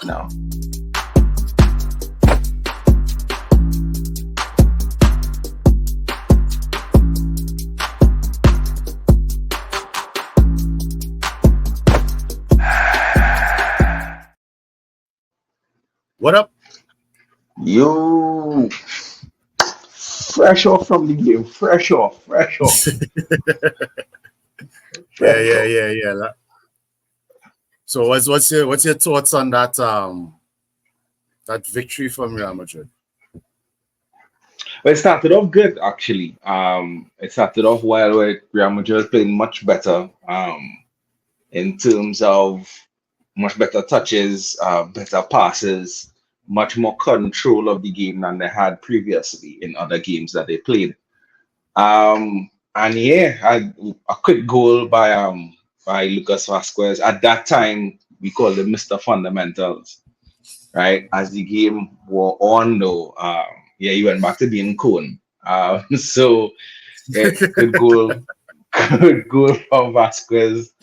No. What up? You fresh off from the game. Fresh off. Yeah. So what's your thoughts on that victory from Real Madrid? Well, it started off good actually. It started off well with Real Madrid playing much better. In terms of much better touches, better passes, much more control of the game than they had previously in other games that they played. And yeah, a quick goal by Lucas Vasquez. At that time, we called him Mr. Fundamentals, right? As the game wore on, though, yeah, he went back to being Cone. So yeah, good goal, good goal from Vasquez.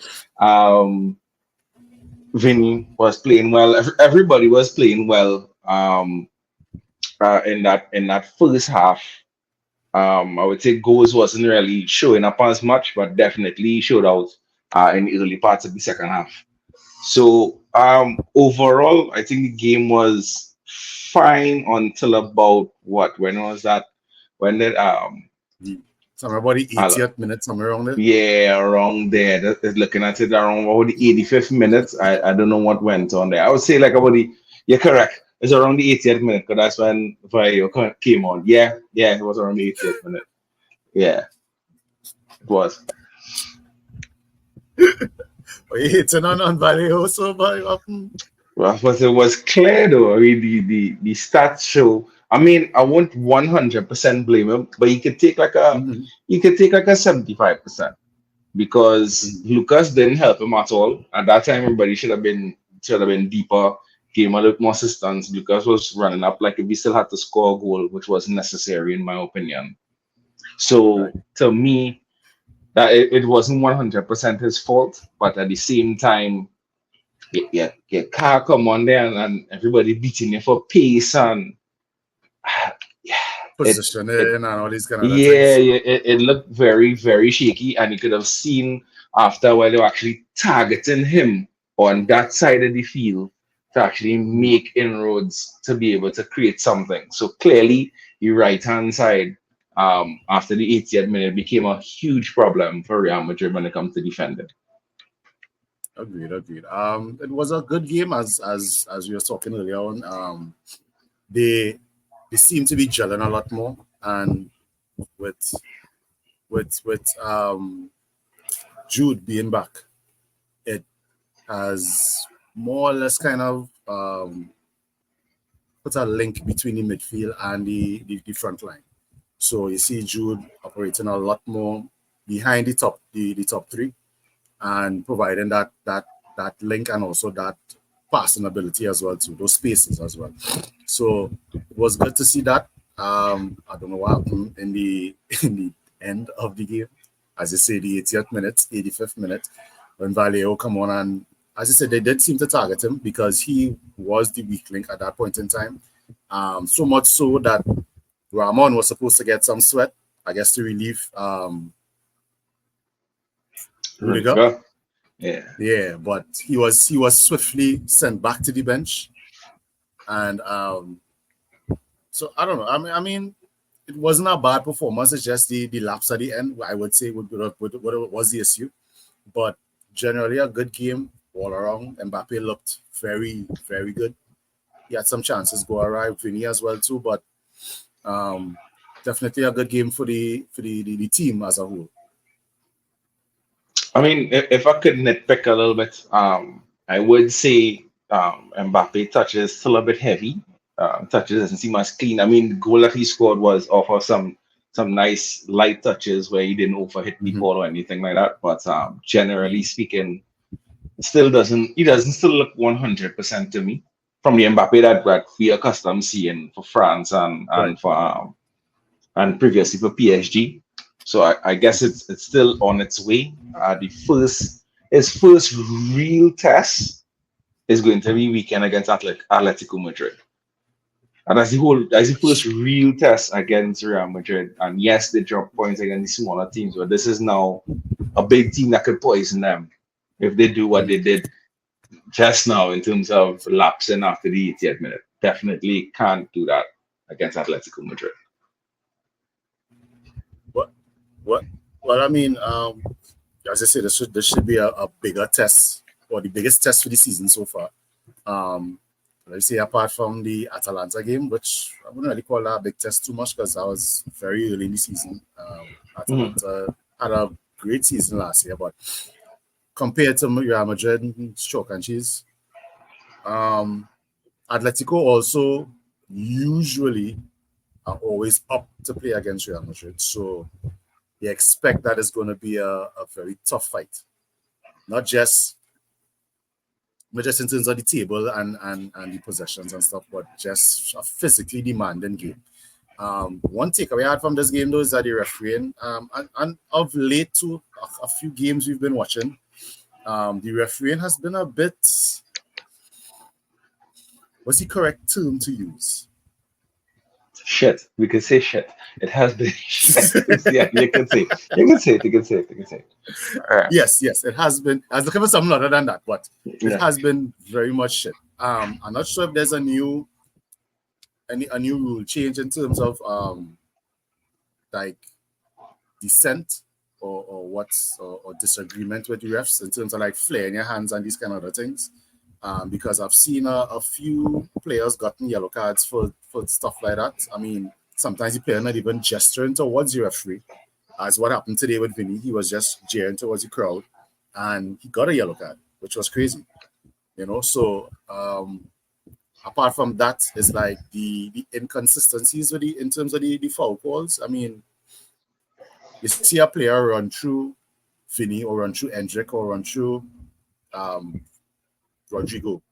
Um, Vinny was playing well. Everybody was playing well. In that first half. I would say goals wasn't really showing up as much, but definitely showed out in the early parts of the second half. So overall, I think the game was fine until about what? When was that? When did Somewhere about the Al- 80th minute, somewhere around there. yeah, around there. Looking at it around about the 85th minutes. I don't know what went on there. I would say like about the you're correct. It's around the 80th minute because that's when Vallejo came on. Yeah, it was around the 80th minute. Yeah, it was. But you hitting on Vallejo so but Well, but it was clear though. I mean, the stats show. I mean, I won't 100% blame him, but Mhm. you could take like a 75% because Lucas didn't help him at all. At that time, everybody should have been deeper, gave him a little more assistance. Lucas was running up like if he still had to score a goal, which was necessary in my opinion. Right. So to me, that it wasn't 100% his fault, but at the same time your car come on there and everybody beating you for pace and yeah, it Position it and all these kind of other yeah, things. it looked very very shaky and you could have seen after while they were actually targeting him on that side of the field to actually Mhm. make inroads to be able to create something. So clearly, the right hand side after the 80th minute became a huge problem for Real Madrid when it comes to defending. Agreed. It was a good game as we were talking earlier on. They they seem to be gelling a lot more, and with with Jude being back, it has more or less kind of put a link between the midfield and the front line. So you see Jude operating a lot more behind the top three and providing that link and also that passing ability as well too, those spaces as well. So it was good to see that. I don't know what happened in the in the end of the game, as you say, the 80th minute, 85th minute, when Vallejo come on and as I said, they did seem to target him because he was the weak link at that point in time. So much so that Ramon was supposed to get some sweat, I guess, to relieve Rudiger. Rudiger, yeah. Yeah, but he was swiftly sent back to the bench, and so I don't know. I mean, it wasn't a bad performance. It's just the lapse at the end. I would say what was the issue, but generally a good game all around. Mbappe looked very good. He had some chances go arrive. Vinny as well too, but um, definitely a good game for the team as a whole. I mean, if I could nitpick a little bit, I would say Mbappe touches still a bit heavy. Touches doesn't seem as clean. I mean, the goal that he scored was off of some nice light touches where he didn't overhit the Mhm. ball or anything like that. But generally speaking, he doesn't still look 100% to me from the Mbappe that we are accustomed seeing for France Right. and previously for PSG. So I guess it's still on its way. The first his first real test. is going to be weekend against Atletico Madrid. And that's the first real test against Real Madrid. And yes, they drop points against the smaller teams, but this is now a big team that could poison them if they do what they did just now in terms of lapsing after the 80th minute. Definitely can't do that against Atletico Madrid. What? What? Well, I mean, as I said, this should be a bigger test, or the biggest test for the season so far. Let's say apart from the Atalanta game, which I wouldn't really call that a big test too much because that was very early in the season. Atalanta had a great season last year, but compared to Real Madrid, chalk and cheese. Atletico also usually are always up to play against Real Madrid, so you expect that it's going to be a very tough fight, not just in terms of the table and the possessions and stuff, but just a physically demanding game. One takeaway I had from this game, though, is that the refereeing, and of late to a few games we've been watching, the refereeing has been a bit, what's the correct term to use? Shit. We can say shit. It has been shit. Yeah, you can say it. You can say it. All right. Yes, it has been. I was looking for something other than that, but it has been very much shit. I'm not sure if there's a new rule change in terms of like dissent or disagreement with the refs in terms of like flaring your hands and these kind of other things. Because I've seen a few players gotten yellow cards for stuff like that. I mean, sometimes the player not even gesturing towards the referee, as what happened today with Vinny. He was just jeering towards the crowd, and he got a yellow card, which was crazy. So apart from that, it's like the inconsistencies in terms of the foul calls. I mean, you see a player run through Vinny or run through Hendrick or run through Rodrigo.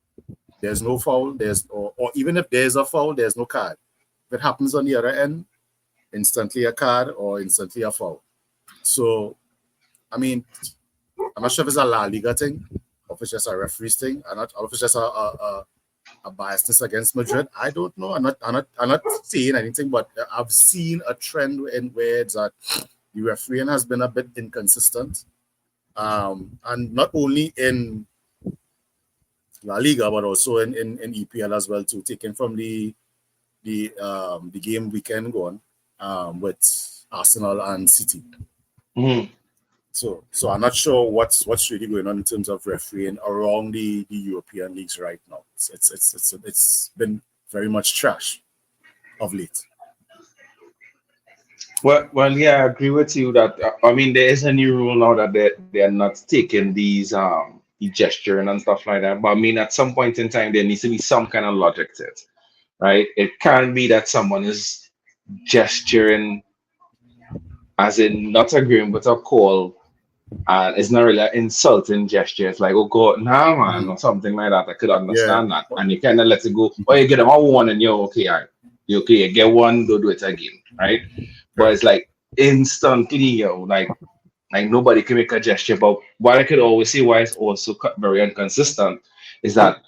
There's no foul, or even if there's a foul, there's no card. If it happens on the other end, instantly a card or instantly a foul. So, I mean, I'm not sure if it's a La Liga thing or if it's just a referee's thing, or if it's just a biasness against Madrid. I don't know. I'm not saying anything, but I've seen a trend where it's that the refereeing has been a bit inconsistent, and not only in La Liga, but also in EPL as well too, taken from the game weekend gone with Arsenal and City. Mm-hmm. So I'm not sure what's really going on in terms of refereeing around the European leagues right now. It's been very much trash of late. Well, yeah, I agree with you that I mean there is a new rule now that they are not taking these the gesturing and stuff like that. But I mean at some point in time there needs to be some kind of logic to it, right? It can't be that someone is gesturing as in not agreeing with a call and it's not really an insulting gesture. It's like, oh god, nah man, or something like that. I could understand that. And you kinda let it go. Oh, you get them all one and you're okay, all right. You okay, you get one, don't do it again, right? But it's like instantly, like nobody can make a gesture. But what I could always say why it's also very inconsistent is that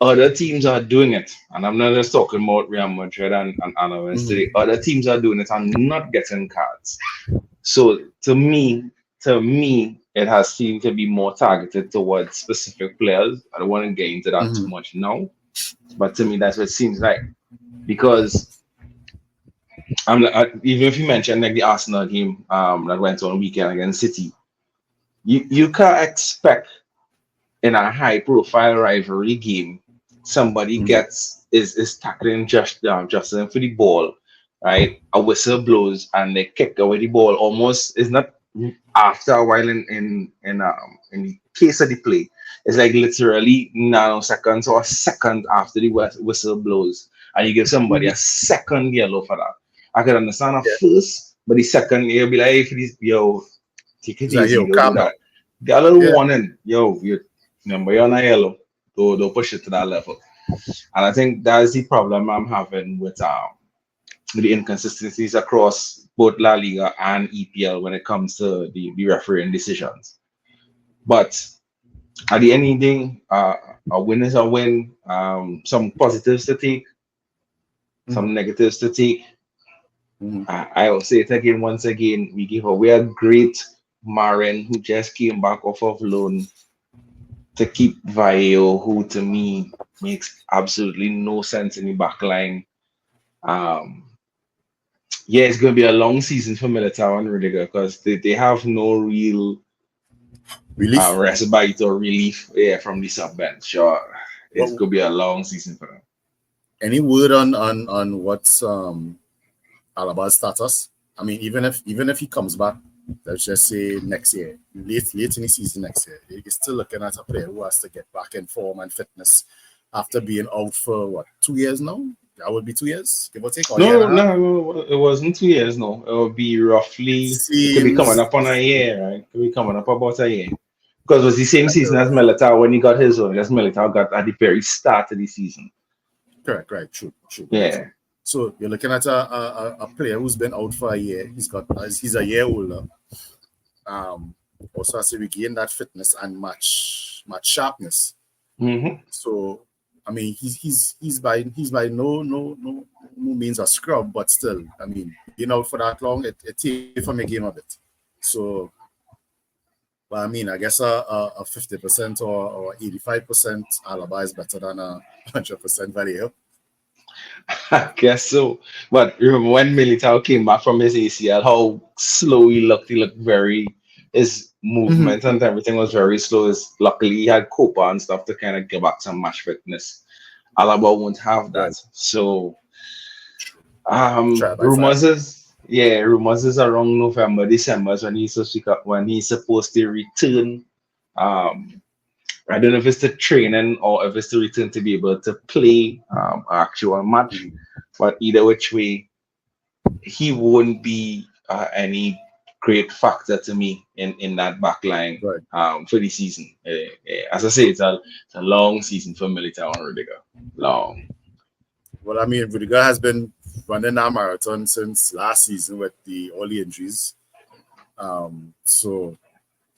other teams are doing it. And I'm not just talking about Real Madrid and Alavés today. Other teams are doing it and not getting cards. So to me, it has seemed to be more targeted towards specific players. I don't want to get into that too much now. But to me, that's what it seems like. Because even if you mentioned like the Arsenal game that went on weekend against City, you can't expect in a high profile rivalry game somebody is tackling Justin for the ball, right? A whistle blows and they kick away the ball. Almost it's not after a while in the case of the play. It's like literally nanoseconds or a second after the whistle blows, and you give somebody a second yellow for that. I can understand at first, but the second you'll be like, hey, for this, yo, take it easy, don't do that. Get a little warning, yo, you're on a yellow, don't push it to that level. And I think that is the problem I'm having with the inconsistencies across both La Liga and EPL when it comes to the refereeing decisions. But At the end of the day, a win is a win. Some positives to take, some Mhm. negatives to take. Mhm. I will say it again, once again, we give away a great Marin who just came back off of loan to keep Vallejo, who to me makes absolutely no sense in the back line. Um, yeah, it's going to be a long season for Militao and Rudiger because they have no real Relief. respite or relief, yeah, from the sub bench. Sure, it's What going to be a long season for them. any word on what's Alaba's status? I mean, even if he comes back, let's just say next year, late in the season next year, you're still looking at a player who has to get back in form and fitness after being out for what 2 years now. That would be 2 years, give or take, or a year and No, a half. no, it wasn't 2 years. No, it will be It roughly. It could be coming seems up on a year, right? It could be coming up about a year because it was the same like a season as Militao when he got his own. As Militao got at the very start of the season. correct, right, true, very true. Yeah. So you're looking at a player who's been out for a year. He's a year older. Um, Also has to regain that fitness and match sharpness. Hmm. So I mean, he's by no means a scrub, but still, I mean, being out for that long, it takes from a game a bit. So, but I mean, I guess a 50% or 85% Alaba is better than a 100% Vallejo. I guess so. But remember when Militao came back from his ACL, how slow he looked. He looked very, his Mm-hmm. movement and everything was very slow. Luckily, he had Copa and stuff to kind of give back some match fitness. Alaba won't have that. Right. So, Try by fire. rumors is around November, December is when he's supposed to return. Um, I don't know if it's the training or if it's the return to be able to play actual match, Mhm. but either which way, he won't be any great factor to me in that back line Right. for the season. As I say, it's a long season for Militao and Rudiger. Long. Well, I mean, Rudiger has been running our marathon since last season with all the injuries. So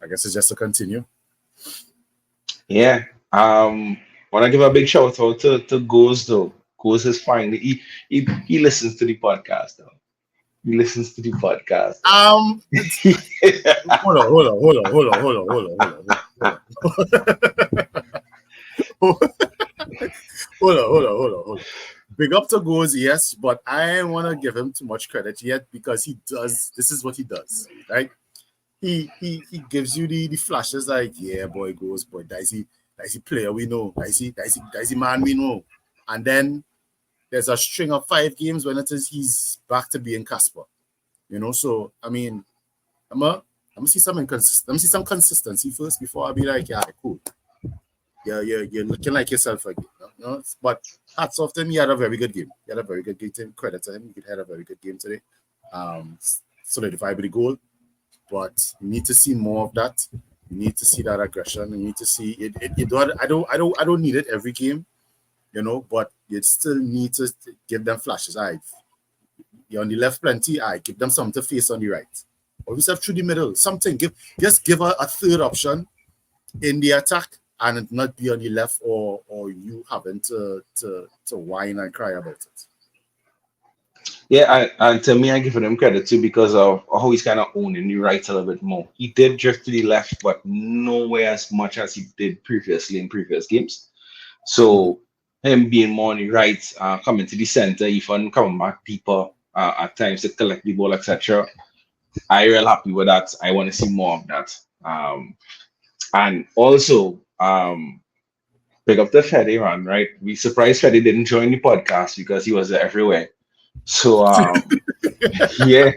I guess it's just to continue. Yeah. Want to give a big shout out to Goes though. Goes is finally he listens to the podcast though. He listens to the podcast. Hold on, hold on, hold on, hold on, hold on, hold on, hold on. Hold on. Big up to Goes, yes, but I don't want to give him too much credit yet because he does. This is what he does, right? He gives you the flashes like, yeah, boy, Goes, boy, that's he player we know, that's he man we know, and then there's a string of 5 games when it is he's back to being Casper, So I mean, I'm gonna see some inconsistent. Let me see some consistency first before I be like, yeah, cool. Yeah, you're looking like yourself again. But hats off to him. He had a very good game. He had a very good game. Credit to him. He had a very good game today. Um, Solidified with the goal. But you need to see more of that. You need to see that aggression. You need to see it. I don't need it every game, but you still need to give them flashes. You're on the left plenty. Give them something to face on the right. Or yourself through the middle. Something. Give a third option in the attack and not be on the left or you having to whine and cry about it. Yeah, and to me, I give him credit too because of how he's kind of owning the right a little bit more. He did drift to the left, but nowhere as much as he did previously in previous games. Mm-hmm. So him being more on the right, coming to the center, even coming back deeper at times to collect the ball, etc. I real happy with that. I want to see more of that. And also, pick up the Fede man, right? We surprised Fede didn't join the podcast because he was everywhere. So yeah,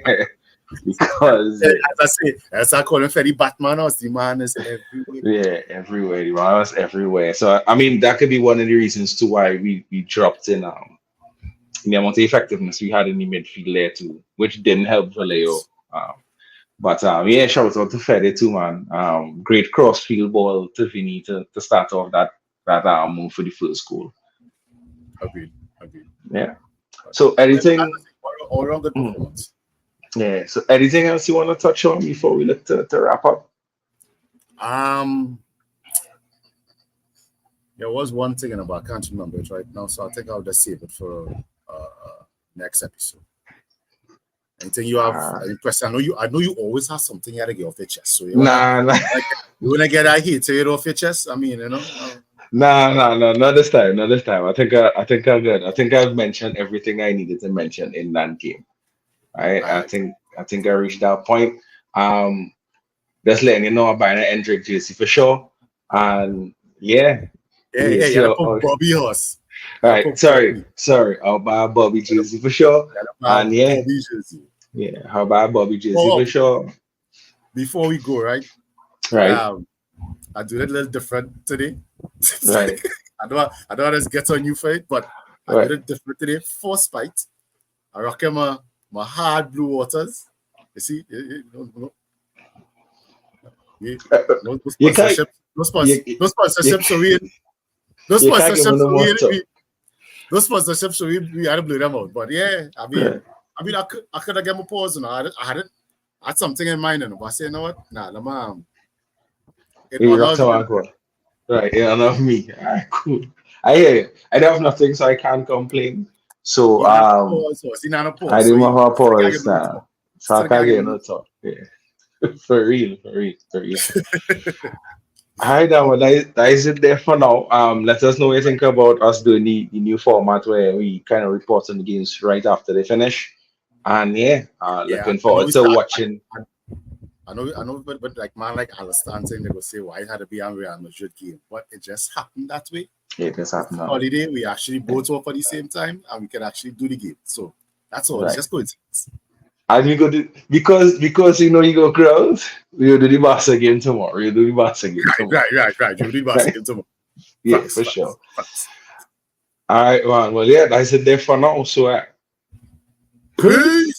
because As I say, as I call him Freddy Batman, or the man is everywhere. yeah, everywhere. The man was everywhere. So I mean that could be one of the reasons to why we dropped in the amount of effectiveness we had in the midfield there too, which didn't help Vallejo. Um, but yeah, shout out to Fede too, man. Great cross field ball to Vinny to start off that move for the first goal. Agreed. Agreed. Yeah. So anything, All around good mm, performance. yeah. So anything else you want to touch on before we look to wrap up? Um, There was one thing about I can't remember it right now, so I think I'll just save it for next episode. Anything you have any question? I know you always have something you gotta get off your chest. So you wanna get that heat to get off your chest? I mean, you know. Nah, not this time. Not this time. I think I'm good. I think I've mentioned everything I needed to mention in that game. Right? I think I reached that point. Just letting you know I'm buying an Hendrick jersey for sure. And yeah. Yeah, you gotta put Bobby Horse. Right, sorry. I'll buy a Bobby jersey for sure. And yeah. Bobby jersey. Yeah, I'll buy a Bobby jersey for sure. Before we go, right? Right. I do it a little different today. Right. I don't want to get on you for it, but I did it different today. For spite, I rock my hard blue waters. You see, no sponsorship. No sponsorship, so we had to blow them out. But yeah, I mean, I could have given a pause, and I had something in mind, but I said, you know what? Nah, Right, yeah, enough me. All right, cool. I hear you. I don't have nothing, so I can't complain. So I didn't have a pause now, so I can't get no talk. Yeah, for real. All right, then, well, that is it there for now. Let us know what you think about us doing the new format where we kind of report on the games right after they finish. And looking forward to watching. I know, but like man, like Alistair saying they will say why it had to be a Real Madrid game, but it just happened that way. It just happened. Holiday, we actually both work at the same time, and we can actually do the game. So that's all. Right. It's just coincidence. And we go to because you go crowds. We'll do the Barca game tomorrow. Right. You'll do the Barca game tomorrow. Yeah, for sure. All right, man. Well, yeah, that's it there for now. So, peace.